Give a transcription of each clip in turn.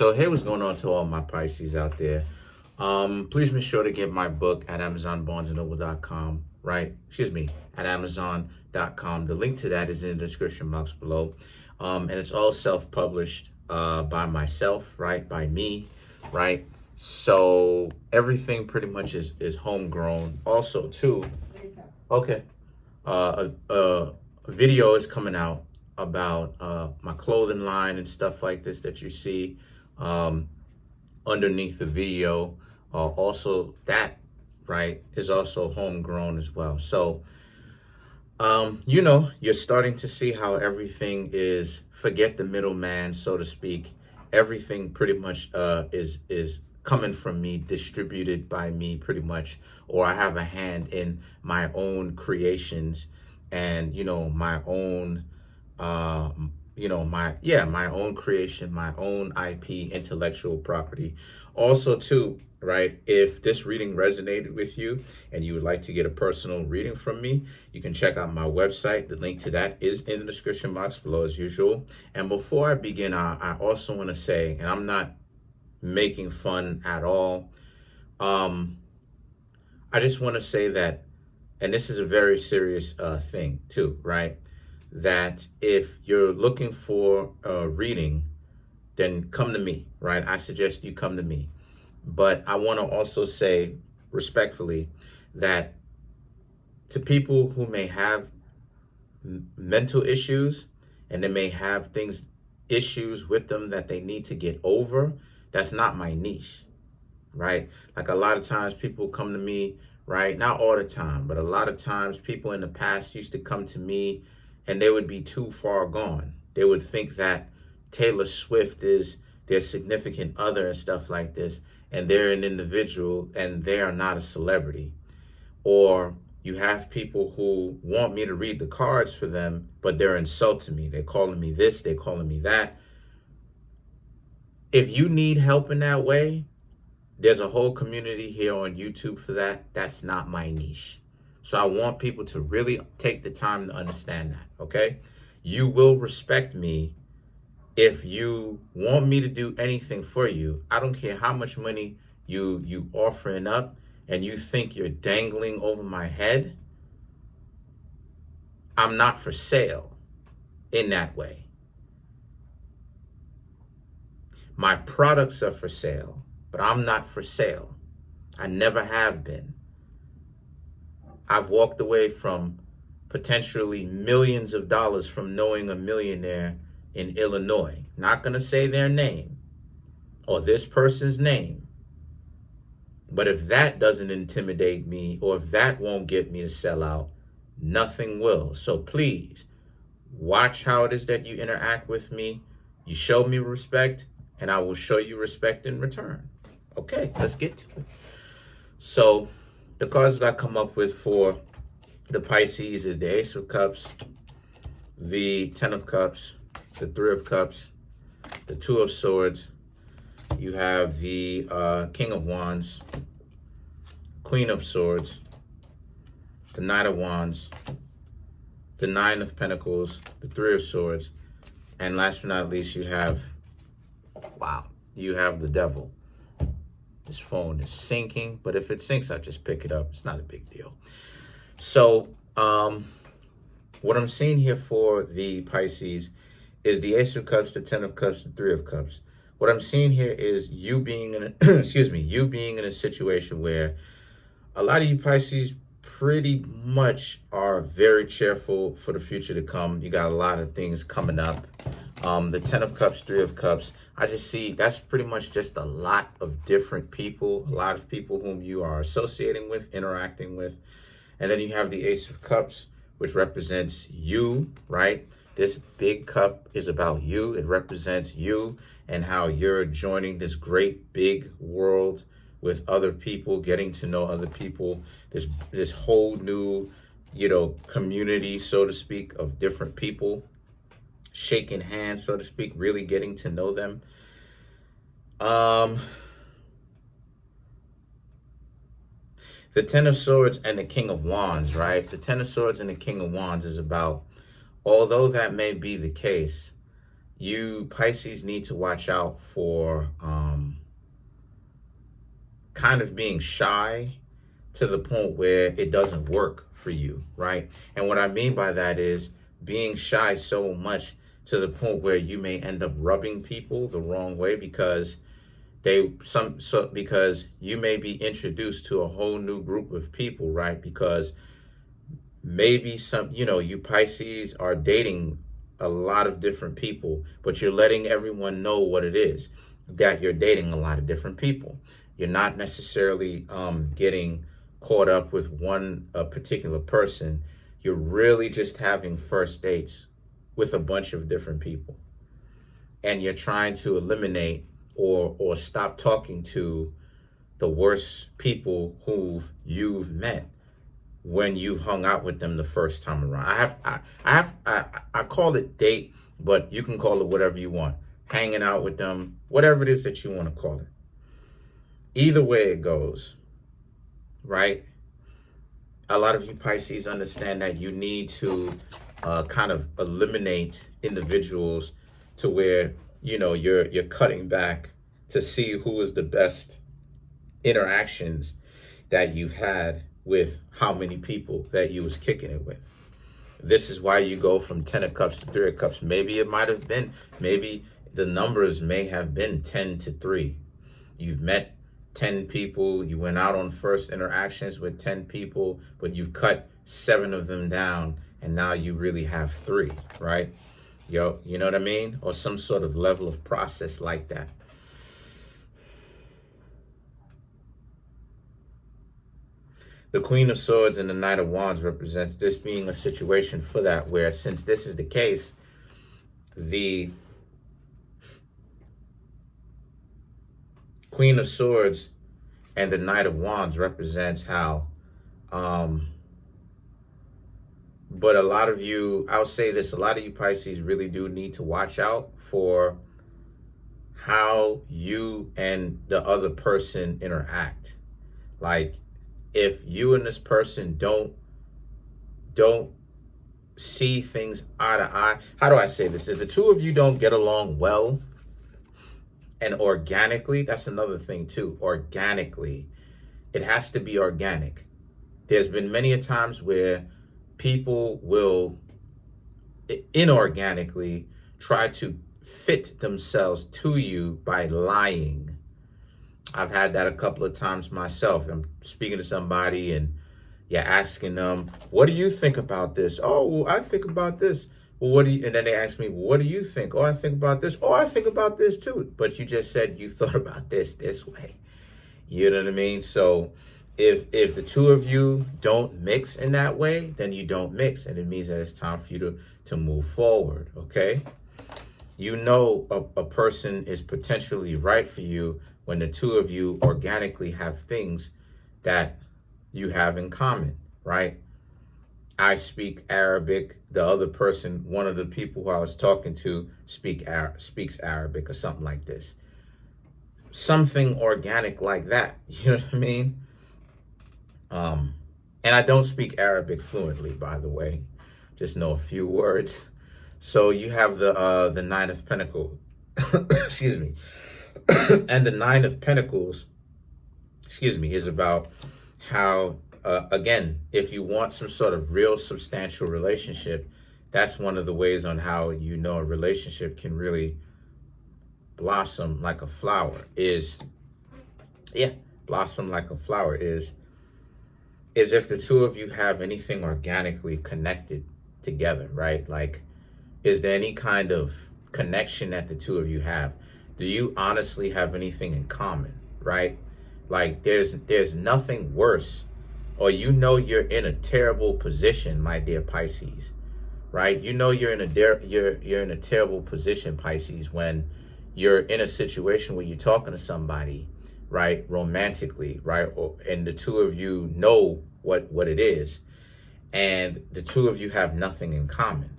So hey, what's going on to all my Pisces out there? Please be sure to get my book at Amazon, BarnesandNoble.com, right? Excuse me, at Amazon.com. The link to that is in the description box below. And it's all self-published by myself, right? By me, right? So everything pretty much is homegrown. Also, too, okay. A video is coming out about my clothing line and stuff like this that you see underneath the video. Also, that, right, is also homegrown as well. So, you're starting to see how everything is, forget the middleman, so to speak. Everything pretty much is coming from me, distributed by me pretty much, or I have a hand in my own creations and, my own, my own creation, my own IP, intellectual property. Also, too, right, if this reading resonated with you and you would like to get a personal reading from me, you can check out my website. The link to that is in the description box below as usual. And before I begin, I also want to say, and I'm not making fun at all, I just want to say that, and this is a very serious thing too, right? That if you're looking for a reading, then come to me, right? I suggest you come to me. But I want to also say respectfully that to people who may have mental issues and they may have issues with them that they need to get over, that's not my niche, right? Like a lot of times people come to me, right? Not all the time, but a lot of times people in the past used to come to me and they would be too far gone. They would think that Taylor Swift is their significant other and stuff like this, and they're an individual and they are not a celebrity. Or you have people who want me to read the cards for them, but they're insulting me. They're calling me this, they're calling me that. If you need help in that way, there's a whole community here on YouTube for that. That's not my niche. So I want people to really take the time to understand that, okay? You will respect me if you want me to do anything for you. I don't care how much money you offering up and you think you're dangling over my head. I'm not for sale in that way. My products are for sale, but I'm not for sale. I never have been. I've walked away from potentially millions of dollars from knowing a millionaire in Illinois. Not going to say their name or this person's name. But if that doesn't intimidate me or if that won't get me to sell out, nothing will. So please watch how it is that you interact with me. You show me respect and I will show you respect in return. Okay, let's get to it. So the cards that I come up with for the Pisces is the Ace of Cups, the Ten of Cups, the Three of Cups, the Two of Swords. You have the King of Wands, Queen of Swords, the Knight of Wands, the Nine of Pentacles, the Three of Swords, and last but not least, you have the Devil. This phone is sinking, but if it sinks, I just pick it up. It's not a big deal. So what I'm seeing here for the Pisces is the Ace of Cups, the Ten of Cups, the Three of Cups. What I'm seeing here is you being in a, you being in a situation where a lot of you Pisces pretty much are very cheerful for the future to come. You got a lot of things coming up. The Ten of Cups, Three of Cups, I just see that's pretty much just a lot of different people, a lot of people whom you are associating with, interacting with. And then you have the Ace of Cups, which represents you, right? This big cup is about you. It represents you and how you're joining this great big world with other people, getting to know other people, this whole new, community, so to speak, of different people, shaking hands, so to speak, really getting to know them. The Ten of Swords and the King of Wands, right? The Ten of Swords and the King of Wands is about, although that may be the case, you Pisces need to watch out for kind of being shy to the point where it doesn't work for you, right? And what I mean by that is being shy so much to the point where you may end up rubbing people the wrong way because because you may be introduced to a whole new group of people, right? Because maybe you Pisces are dating a lot of different people, but you're letting everyone know what it is, that you're dating a lot of different people. You're not necessarily getting caught up with a particular person. You're really just having first dates with a bunch of different people. And you're trying to eliminate or stop talking to the worst people who you've met when you've hung out with them the first time around. I call it date, but you can call it whatever you want. Hanging out with them, whatever it is that you want to call it. Either way it goes, right? A lot of you Pisces understand that you need to kind of eliminate individuals to where, you're cutting back to see who is the best interactions that you've had with how many people that you was kicking it with. This is why you go from 10 of cups to 3 of cups. Maybe the numbers may have been 10 to 3. You've met 10 people, you went out on first interactions with 10 people, but you've cut 7 of them down, and now you really have 3, right? You know what I mean? Or some sort of level of process like that. The Queen of Swords and the Knight of Wands represents this being a situation for that, where since this is the case, the Queen of Swords and the Knight of Wands represents how, but a lot of you, I'll say this, a lot of you Pisces really do need to watch out for how you and the other person interact. Like, if you and this person don't see things eye to eye, how do I say this? If the two of you don't get along well and organically, that's another thing too, organically, it has to be organic. There's been many a times where people will inorganically try to fit themselves to you by lying. I've had that a couple of times myself. I'm speaking to somebody and you're asking them, what do you think about this? Oh, well, I think about this. Well, and then they ask me, what do you think? Oh, I think about this. Oh, I think about this too. But you just said you thought about this way. You know what I mean? So if the two of you don't mix in that way, then you don't mix. And it means that it's time for you to move forward, okay? You know a person is potentially right for you when the two of you organically have things that you have in common, right? I speak Arabic. The other person, one of the people who I was talking to, speaks Arabic or something like this. Something organic like that. You know what I mean? And I don't speak Arabic fluently, by the way. Just know a few words. So you have the Nine of Pentacles. Excuse me. And the Nine of Pentacles, is about how, again, if you want some sort of real substantial relationship, that's one of the ways on how you know a relationship can really blossom like a flower is if the two of you have anything organically connected together, right? Like, is there any kind of connection that the two of you have? Do you honestly have anything in common, right? Like, there's nothing worse, or you're in a terrible position, my dear Pisces, right? You're in a terrible position, Pisces, when you're in a situation where you're talking to somebody, right, romantically, right, and the two of you know what it is, and the two of you have nothing in common.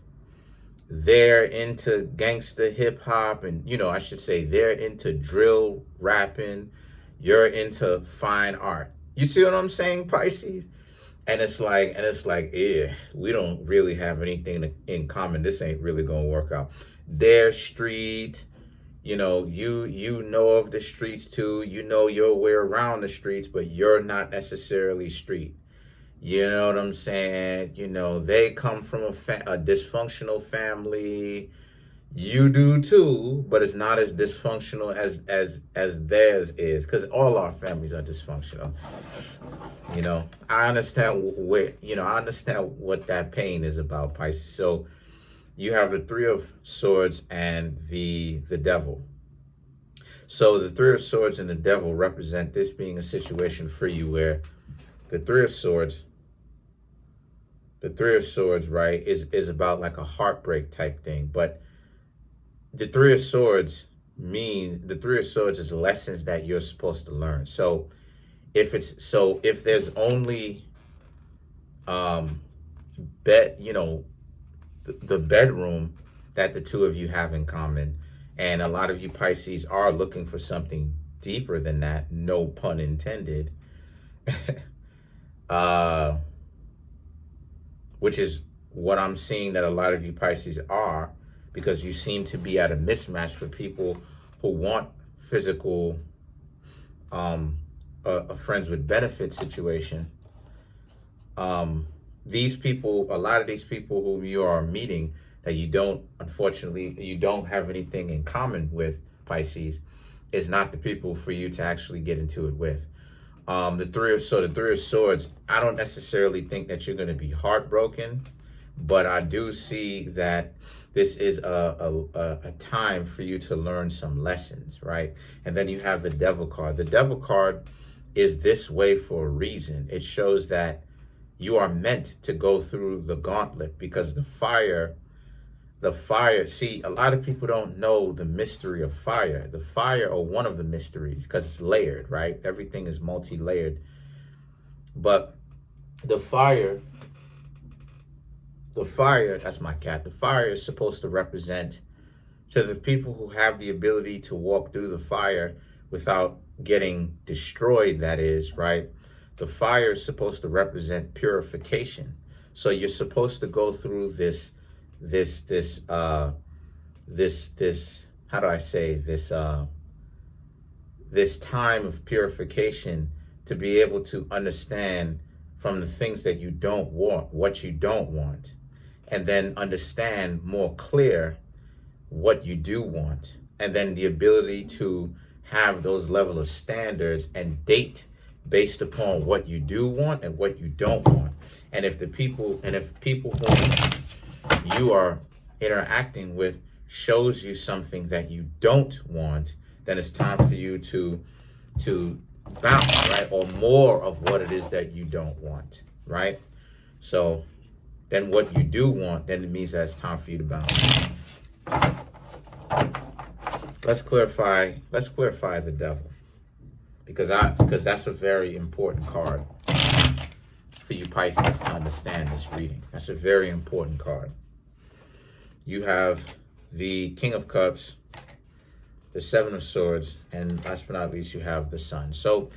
They're into gangster hip hop, and I should say they're into drill rapping. You're into fine art. You see what I'm saying, Pisces? And it's like, yeah, we don't really have anything in common. This ain't really gonna work out. their street. You know, you know of the streets too. You know your way around the streets, but you're not necessarily street. You know what I'm saying? You know, they come from a dysfunctional family. You do too, but it's not as dysfunctional as theirs is, because all our families are dysfunctional. You know, I understand I understand what that pain is about, Pisces. So you have the Three of Swords and the Devil. So the Three of Swords and the Devil represent this being a situation for you where the Three of Swords, right, is about like a heartbreak type thing. But the Three of Swords is lessons that you're supposed to learn. So if there's only the bedroom that the two of you have in common, and a lot of you Pisces are looking for something deeper than that, no pun intended, which is what I'm seeing that a lot of you Pisces are, because you seem to be at a mismatch for people who want physical, a friends with benefit situation. These people, a lot of these people whom you are meeting that unfortunately, you don't have anything in common with, Pisces, is not the people for you to actually get into it with. The Three of Swords, I don't necessarily think that you're going to be heartbroken, but I do see that this is a time for you to learn some lessons, right? And then you have the Devil card. The Devil card is this way for a reason. It shows that you are meant to go through the gauntlet, because the fire, see, a lot of people don't know the mystery of fire. The fire, or one of the mysteries, because it's layered, right? Everything is multi-layered. But the fire, that's my cat. The fire is supposed to represent, to the people who have the ability to walk through the fire without getting destroyed, that is, right? The fire is supposed to represent purification. So you're supposed to go through this, how do I say this, this time of purification, to be able to understand from the things that you don't want, what you don't want, and then understand more clear what you do want, and then the ability to have those level of standards and date based upon what you do want and what you don't want. And if people who you are interacting with shows you something that you don't want, then it's time for you to bounce, right? Or more of what it is that you don't want, right? So then what you do want, then it means that it's time for you to bounce. Let's clarify the Devil, because that's a very important card for you Pisces to understand this reading. That's a very important card. You have the King of Cups, the Seven of Swords, and last but not least, you have the Sun. So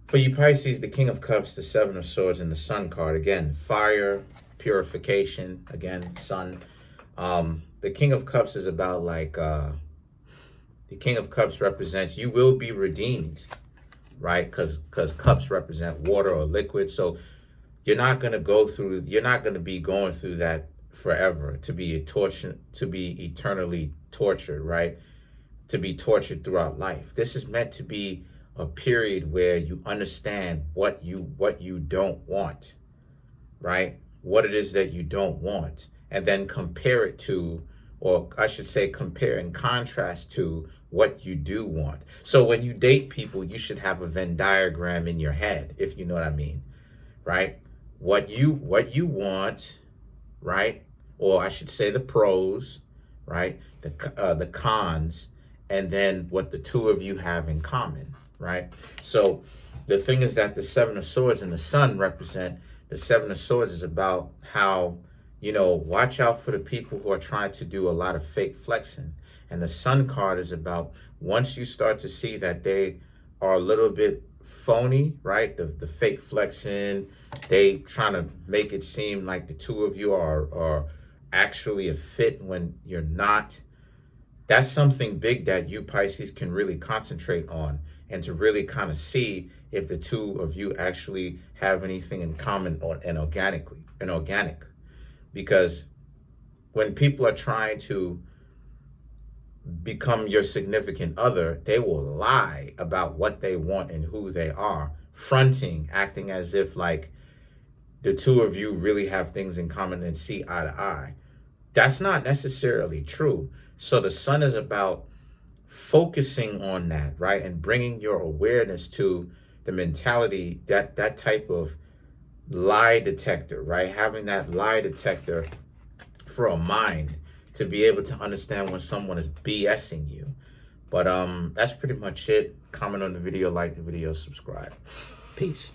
for you Pisces, the King of Cups, the Seven of Swords, and the Sun card, again, fire, purification, again, Sun. The King of Cups is about like, the King of Cups represents you will be redeemed, right? Because cups represent water or liquid. So you're not going to be going through that forever, to be eternally tortured, right? To be tortured throughout life. This is meant to be a period where you understand what you don't want, right? What it is that you don't want, and then compare it to, or I should say compare and contrast to what you do want. So when you date people, you should have a Venn diagram in your head, if you know what I mean, right? What you want, right? Or I should say the pros, right? The cons, and then what the two of you have in common, right? So the thing is that the Seven of Swords and the Sun represent, the Seven of Swords is about how, watch out for the people who are trying to do a lot of fake flexing. And the Sun card is about, once you start to see that they are a little bit phony, right? The fake flexing, they trying to make it seem like the two of you are actually a fit when you're not. That's something big that you Pisces can really concentrate on, and to really kind of see if the two of you actually have anything in common and organic. Because when people are trying to become your significant other, they will lie about what they want and who they are, fronting, acting as if like the two of you really have things in common and see eye to eye. That's not necessarily true. So the sun is about focusing on that, right? And bringing your awareness to the mentality, that type of lie detector, right? Having that lie detector for a mind to be able to understand when someone is BSing you. But that's pretty much it. Comment on the video, like the video, subscribe. Peace.